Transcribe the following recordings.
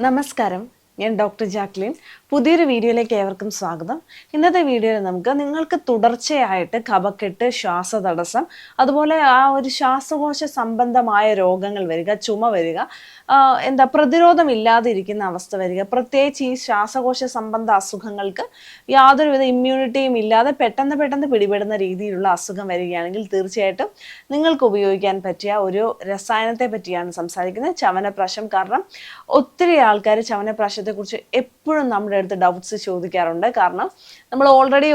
നമസ്കാരം, ഞാൻ doctor Jacqueline. പുതിയൊരു വീഡിയോയിലേക്ക് ഏവർക്കും സ്വാഗതം. ഇന്നത്തെ വീഡിയോയിൽ നിങ്ങൾക്ക് തുടർച്ചയായിട്ട് കഫക്കെട്ട്, ശ്വാസതടസ്സം, അതുപോലെ ആ ഒരു ശ്വാസകോശ സംബന്ധമായ രോഗങ്ങൾ വരിക, ചുമ വരിക, പ്രതിരോധമില്ലാതെ ഇരിക്കുന്ന അവസ്ഥ വരിക, പ്രത്യേകിച്ച് ഈ ശ്വാസകോശ സംബന്ധ അസുഖങ്ങൾക്ക് യാതൊരുവിധ ഇമ്മ്യൂണിറ്റിയും ഇല്ലാതെ പെട്ടെന്ന് പിടിപെടുന്ന രീതിയിലുള്ള അസുഖം വരികയാണെങ്കിൽ തീർച്ചയായിട്ടും നിങ്ങൾക്ക് ഉപയോഗിക്കാൻ പറ്റിയ ഒരു രസായനത്തെ പറ്റിയാണ് സംസാരിക്കുന്നത്, ചവനപ്രാശം. കാരണം ഒത്തിരി ആൾക്കാർ ചവനപ്രാശത്തെക്കുറിച്ച് എപ്പോഴും നമ്മുടെ അടുത്ത് ഡൗട്ട്സ് ചോദിക്കാറുണ്ട്. കാരണം നമ്മൾ ഓൾറെഡി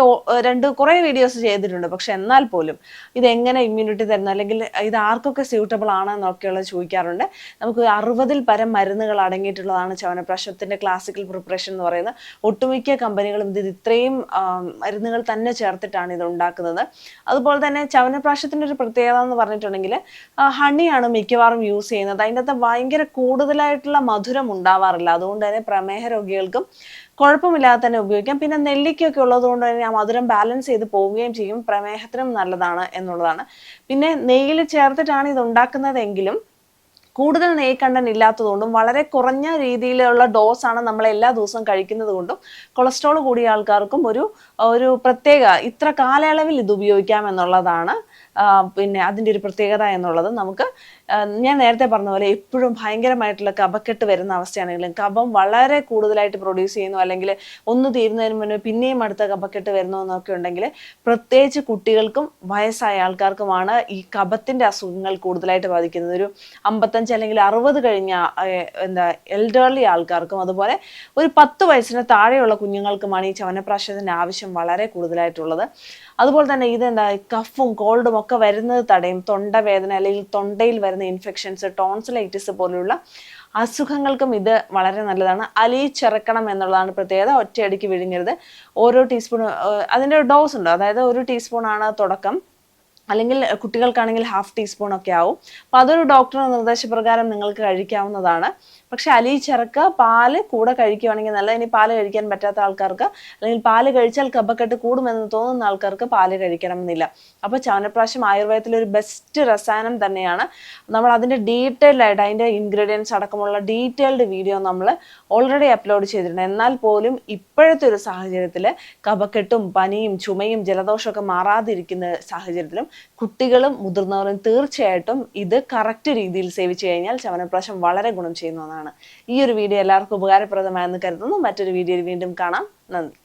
കുറേ വീഡിയോസ് ചെയ്തിട്ടുണ്ട്. പക്ഷെ എന്നാൽ പോലും ഇതെങ്ങനെ ഇമ്മ്യൂണിറ്റി തരുന്നു, അല്ലെങ്കിൽ ഇത് ആർക്കൊക്കെ സ്യൂട്ടബിൾ ആണെന്നൊക്കെയുള്ളത് ചോദിക്കാറുണ്ട്. നമുക്ക് 60-ൽ പരം മരുന്നുകൾ അടങ്ങിയിട്ടുള്ളതാണ് ചവനപ്രാശത്തിൻ്റെ ക്ലാസിക്കൽ പ്രിപ്പറേഷൻ എന്ന് പറയുന്നത്. ഒട്ടുമിക്ക കമ്പനികളും ഇത് ഇത്രയും മരുന്നുകൾ തന്നെ ചേർത്തിട്ടാണ് ഇത് ഉണ്ടാക്കുന്നത്. അതുപോലെ തന്നെ ചവനപ്രാശത്തിൻ്റെ ഒരു പ്രത്യേകത എന്ന് പറഞ്ഞിട്ടുണ്ടെങ്കിൽ ഹണിയാണ് മിക്കവാറും യൂസ് ചെയ്യുന്നത്. അതിൻ്റെ അകത്ത് ഭയങ്കര കൂടുതലായിട്ടുള്ള മധുരം ഉണ്ടാവാറില്ല. അതുകൊണ്ട് തന്നെ പ്രമേഹ രോഗികൾക്കും കുഴപ്പമില്ലാതെ തന്നെ ഉപയോഗിക്കാം. പിന്നെ നെല്ലിക്കയൊക്കെ ഉള്ളത് കൊണ്ട് തന്നെ ആ മധുരം ബാലൻസ് ചെയ്ത് പോവുകയും ചെയ്യും. പ്രമേഹത്തിനും നല്ലതാണ് എന്നുള്ളതാണ്. പിന്നെ നെയ്യിൽ ചേർത്തിട്ടാണ് ഇത് ഉണ്ടാക്കുന്നതെങ്കിലും കൂടുതൽ നെയ് കണ്ടന്റ് ഇല്ലാത്തതുകൊണ്ടും വളരെ കുറഞ്ഞ രീതിയിലുള്ള ഡോസാണ് നമ്മൾ എല്ലാ ദിവസവും കഴിക്കുന്നത് കൊണ്ടും കൊളസ്ട്രോൾ കൂടിയ ആൾക്കാർക്കും ഒരു പ്രത്യേക ഇത്ര കാലയളവിൽ ഇത് ഉപയോഗിക്കാം എന്നുള്ളതാണ് പിന്നെ അതിൻ്റെ ഒരു പ്രത്യേകത എന്നുള്ളത്. നമുക്ക് ഞാൻ നേരത്തെ പറഞ്ഞ പോലെ എപ്പോഴും ഭയങ്കരമായിട്ടുള്ള കഫക്കെട്ട് വരുന്ന അവസ്ഥയാണെങ്കിലും, കഫം വളരെ കൂടുതലായിട്ട് പ്രൊഡ്യൂസ് ചെയ്യുന്നു, അല്ലെങ്കിൽ ഒന്ന് തീരുന്നതിന് മുന്നേ പിന്നെയും അടുത്ത കഫക്കെട്ട് വരുന്നു എന്നൊക്കെ ഉണ്ടെങ്കിൽ, പ്രത്യേകിച്ച് കുട്ടികൾക്കും വയസ്സായ ആൾക്കാർക്കുമാണ് ഈ കഫത്തിൻ്റെ അസുഖങ്ങൾ കൂടുതലായിട്ട് ബാധിക്കുന്നത്. ഒരു 55 അല്ലെങ്കിൽ 60 കഴിഞ്ഞ എൽഡർലി ആൾക്കാർക്കും അതുപോലെ ഒരു 10 വയസ്സിന് താഴെയുള്ള കുഞ്ഞുങ്ങൾക്കുമാണ് ഈ ചവനപ്രാശത്തിൻ്റെ ആവശ്യം വളരെ കൂടുതലായിട്ടുള്ളത്. അതുപോലെ തന്നെ കഫും കോൾഡും ഒക്കെ വരുന്നത് തടയും. തൊണ്ടവേദന അല്ലെങ്കിൽ തൊണ്ടയിൽ വരുന്ന ഇൻഫെക്ഷൻസ്, ടോൺസിലൈറ്റിസ് പോലുള്ള അസുഖങ്ങൾക്കും ഇത് വളരെ നല്ലതാണ്. അലിയിച്ചിറക്കണം എന്നുള്ളതാണ് പ്രത്യേകത. ഒറ്റയടിക്ക് വിഴുങ്ങരുത്. ഓരോ ടീസ്പൂൺ, അതിൻ്റെ ഒരു ഡോസ് ഉണ്ട്. അതായത് 1 ടീസ്പൂണാണ് തുടക്കം, അല്ലെങ്കിൽ കുട്ടികൾക്കാണെങ്കിൽ 1/2 ടീസ്പൂൺ ഒക്കെ ആവും. അപ്പം അതൊരു ഡോക്ടറുടെ നിർദ്ദേശപ്രകാരം നിങ്ങൾക്ക് കഴിക്കാവുന്നതാണ്. പക്ഷെ അലിയിച്ചിറക്കുക, പാല് കൂടെ കഴിക്കുകയാണെങ്കിൽ നല്ല. ഇനി പാല് കഴിക്കാൻ പറ്റാത്ത ആൾക്കാർക്ക്, അല്ലെങ്കിൽ പാല് കഴിച്ചാൽ കഫക്കെട്ട് കൂടുമെന്ന് തോന്നുന്ന ആൾക്കാർക്ക് പാല് കഴിക്കണമെന്നില്ല. അപ്പോൾ ചവനപ്രാശം ആയുർവേദത്തിലൊരു ബെസ്റ്റ് രസായനം തന്നെയാണ്. നമ്മൾ അതിൻ്റെ ഡീറ്റെയിൽഡ് ആയിട്ട് അതിൻ്റെ ഇൻഗ്രീഡിയൻസ് അടക്കമുള്ള ഡീറ്റെയിൽഡ് വീഡിയോ നമ്മൾ ഓൾറെഡി അപ്ലോഡ് ചെയ്തിട്ടുണ്ട്. എന്നാൽ പോലും ഇപ്പോഴത്തെ ഒരു സാഹചര്യത്തിൽ കഫക്കെട്ടും പനിയും ചുമയും ജലദോഷമൊക്കെ മാറാതിരിക്കുന്ന സാഹചര്യത്തിലും കുട്ടികളും മുതിർന്നവരും തീർച്ചയായിട്ടും ഇത് കറക്റ്റ് രീതിയിൽ സേവിച്ചു കഴിഞ്ഞാൽ ചവനപ്രാശം വളരെ ഗുണം ചെയ്യുന്നതാണ്. ഈ ഒരു വീഡിയോ എല്ലാവർക്കും ഉപകാരപ്രദമായെന്ന് കരുതുന്നു. മറ്റൊരു വീഡിയോയിൽ വീണ്ടും കാണാം. നന്ദി.